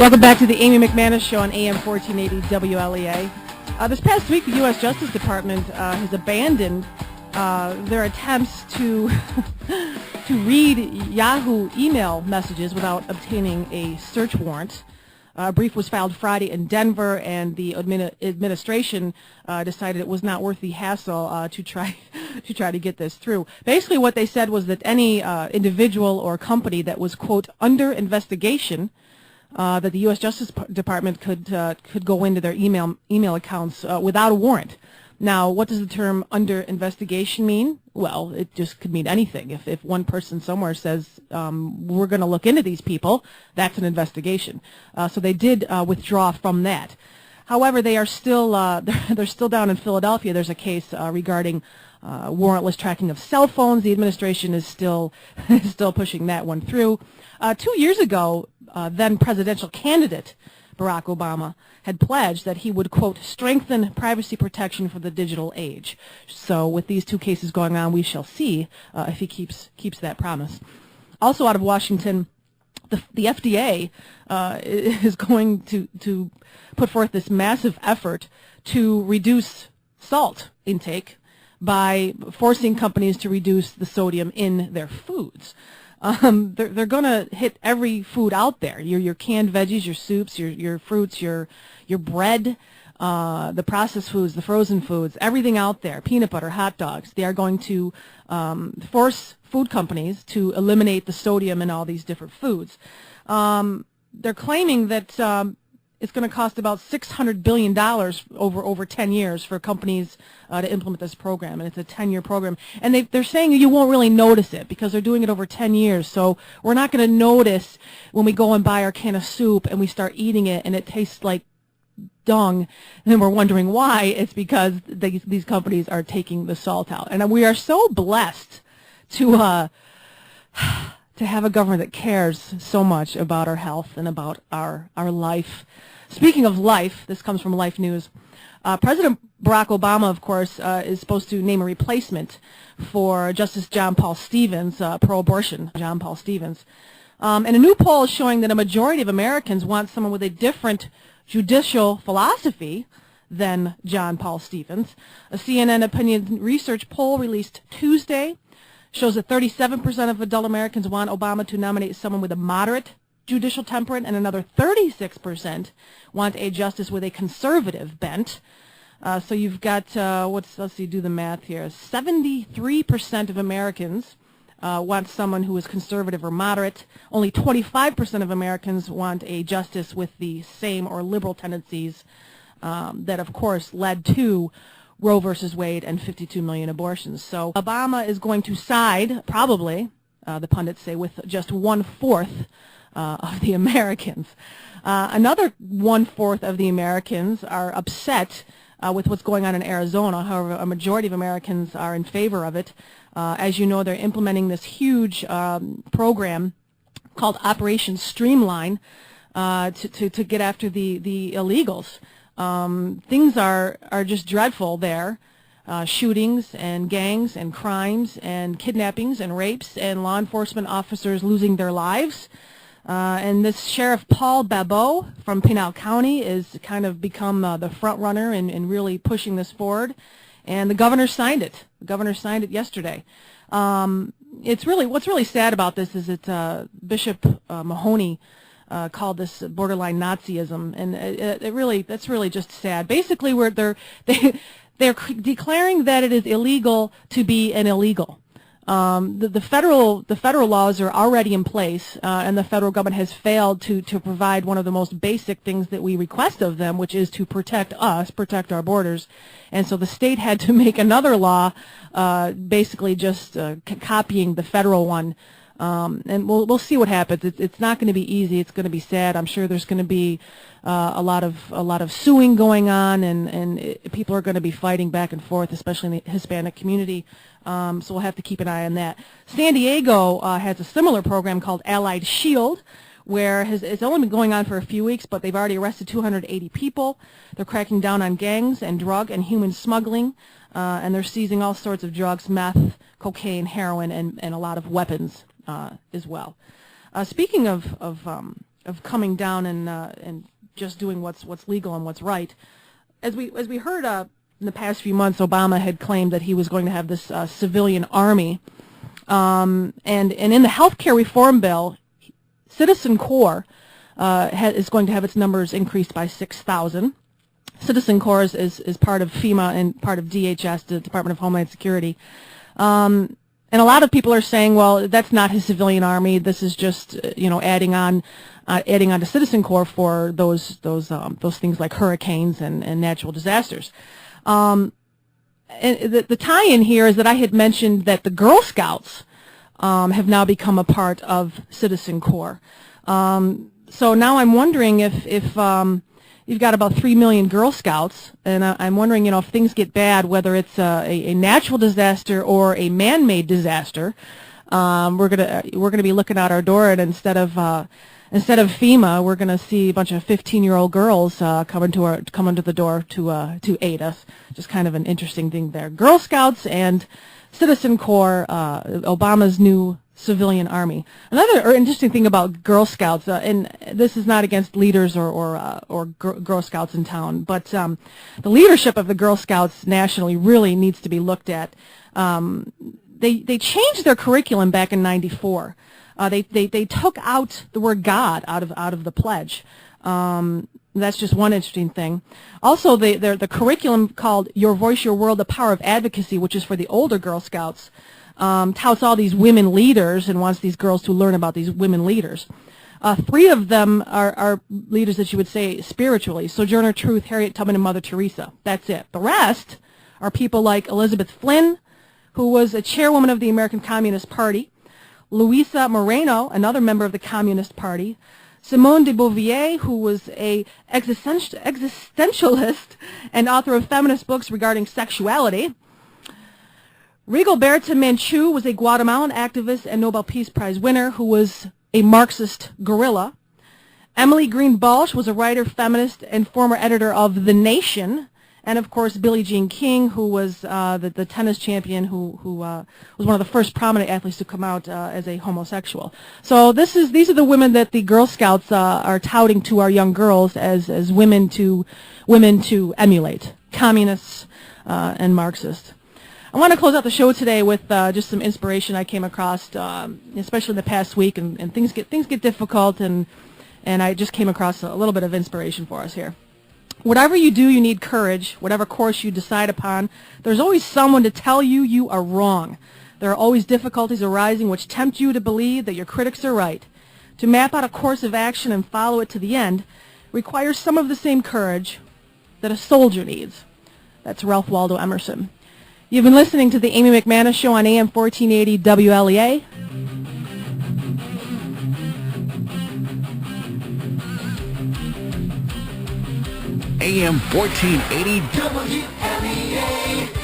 Welcome back to the Amy McManus Show on AM 1480 WLEA. This past week, the U.S. Justice Department has abandoned their attempts to to read Yahoo email messages without obtaining a search warrant. A brief was filed Friday in Denver, and the administration decided it was not worth the hassle to try to get this through. Basically, what they said was that any individual or company that was, quote, under investigation, that the U.S. Justice Department could go into their email accounts without a warrant. Now, what does the term under investigation mean? Well, it just could mean anything. If one person somewhere says, we're going to look into these people, that's an investigation. So they did withdraw from that. However, they are still they're still down in Philadelphia. There's a case regarding warrantless tracking of cell phones. The administration is still pushing that one through. 2 years ago, then presidential candidate Barack Obama had pledged that he would, quote, strengthen privacy protection for the digital age. So with these two cases going on, we shall see if he keeps that promise. Also out of Washington, the FDA is going to put forth this massive effort to reduce salt intake by forcing companies to reduce the sodium in their foods. They're going to hit every food out there. Your canned veggies, your soups, your fruits, your bread, the processed foods, the frozen foods, everything out there, peanut butter, hot dogs. They are going to force food companies to eliminate the sodium in all these different foods. They're claiming that it's going to cost about $600 billion over 10 years for companies to implement this program, and it's a 10-year program. And they're saying you won't really notice it because they're doing it over 10 years, so we're not going to notice when we go and buy our can of soup and we start eating it and it tastes like dung, and then we're wondering why. It's because these companies are taking the salt out. And we are so blessed to have a government that cares so much about our health and about our life. Speaking of life, this comes from Life News. President Barack Obama, of course, is supposed to name a replacement for Justice John Paul Stevens, pro-abortion John Paul Stevens. And a new poll is showing that a majority of Americans want someone with a different judicial philosophy than John Paul Stevens. A CNN opinion research poll released Tuesday shows that 37% of adult Americans want Obama to nominate someone with a moderate judicial temperament, and another 36% want a justice with a conservative bent. So you've got, let's see, do the math here. 73% of Americans want someone who is conservative or moderate. Only 25% of Americans want a justice with the same or liberal tendencies that, of course, led to Roe versus Wade and 52 million abortions. So Obama is going to side, probably, the pundits say, with just 1/4 of the Americans. Another 1/4 of the Americans are upset with what's going on in Arizona. However, a majority of Americans are in favor of it. As you know, they're implementing this huge program called Operation Streamline to get after the illegals. Things are just dreadful there. Shootings and gangs and crimes and kidnappings and rapes and law enforcement officers losing their lives. And this Sheriff Paul Babot from Pinal County is kind of become the front runner in really pushing this forward. And the governor signed it. The governor signed it yesterday. It's really, what's really sad about this is that Bishop Mahoney called this borderline Nazism, and that's really just sad. Basically, they're declaring that it is illegal to be an illegal. The federal laws are already in place, and the federal government has failed to provide one of the most basic things that we request of them, which is to protect us, protect our borders. And so the state had to make another law, basically just copying the federal one. And we'll see what happens. It's not going to be easy. It's going to be sad. I'm sure there's going to be a lot of suing going on, and people are going to be fighting back and forth, especially in the Hispanic community. So we'll have to keep an eye on that. San Diego has a similar program called Allied Shield, where it's only been going on for a few weeks, but they've already arrested 280 people. They're cracking down on gangs and drug and human smuggling, and they're seizing all sorts of drugs, meth, cocaine, heroin, and a lot of weapons as well. Speaking of coming down and just doing what's legal and what's right. As we heard in the past few months, Obama had claimed that he was going to have this civilian army, and in the health care reform bill, Citizen Corps is going to have its numbers increased by 6,000. Citizen Corps is part of FEMA and part of DHS, the Department of Homeland Security. And a lot of people are saying, well, that's not his civilian army. This is just, adding on to Citizen Corps for those things like hurricanes and natural disasters. And the tie-in here is that I had mentioned that the Girl Scouts have now become a part of Citizen Corps. So now I'm wondering if you've got about 3 million Girl Scouts, and I'm wondering, if things get bad, whether it's a natural disaster or a man-made disaster, we're gonna be looking out our door, and instead of FEMA, we're gonna see a bunch of 15-year-old girls come to the door to aid us. Just kind of an interesting thing there. Girl Scouts and Citizen Corps, Obama's new civilian army. Another interesting thing about Girl Scouts, and this is not against leaders or Girl Scouts in town, but the leadership of the Girl Scouts nationally really needs to be looked at. They changed their curriculum back in '94. They took out the word God out of the pledge. That's just one interesting thing. Also, the curriculum called Your Voice, Your World, The Power of Advocacy, which is for the older Girl Scouts, touts all these women leaders and wants these girls to learn about these women leaders. 3 of them are leaders that you would say spiritually: Sojourner Truth, Harriet Tubman, and Mother Teresa. That's it. The rest are people like Elizabeth Flynn, who was a chairwoman of the American Communist Party; Luisa Moreno, another member of the Communist Party; Simone de Beauvoir, who was a existentialist and author of feminist books regarding sexuality; Rigoberta Menchú was a Guatemalan activist and Nobel Peace Prize winner who was a Marxist guerrilla; Emily Green Balch was a writer, feminist, and former editor of The Nation; and of course Billie Jean King, who was the tennis champion who was one of the first prominent athletes to come out as a homosexual. So these are the women that the Girl Scouts are touting to our young girls as women to emulate, communists and Marxists. I want to close out the show today with just some inspiration I came across, especially in the past week, and things get difficult, and I just came across a little bit of inspiration for us here. Whatever you do, you need courage. Whatever course you decide upon, there's always someone to tell you you are wrong. There are always difficulties arising which tempt you to believe that your critics are right. To map out a course of action and follow it to the end requires some of the same courage that a soldier needs. That's Ralph Waldo Emerson. You've been listening to the Amy McManus Show on AM 1480 WLEA. AM 1480 WLEA.